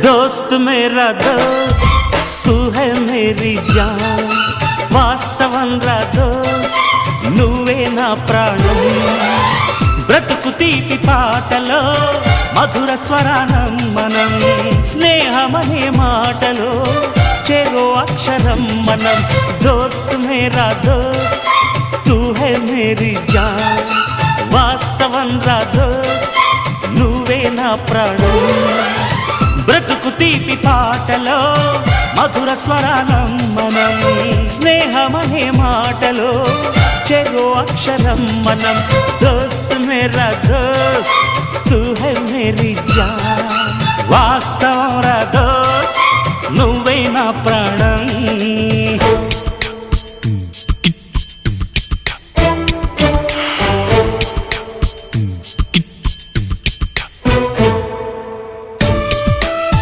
दोस्त मेरा दोस्त तू है मेरी जान వాస్తవం రా దోస్త్ నువ్వే నా ప్రాణం బ్రతుకు తీపి పాటలో మధుర స్వరానం మనం స్నేహమనే మాటలో చెరో అక్షరం మనం దోస్త్ మేరా దోస్త్ తూ హై మేరీ జాన్ వాస్తవం రా దోస్త్ నువ్వే నా ప్రాణం బ్రతుకు తీపి పాటలో మధుర స్వరానం మనం స్నేహమనే మాటలో చెరో అక్షరం మనం దోస్త్ మేరా దోస్త్ తూ హై మేరీ జాన్ వాస్తవం రా దోస్త్ నువ్వే నా ప్రాణం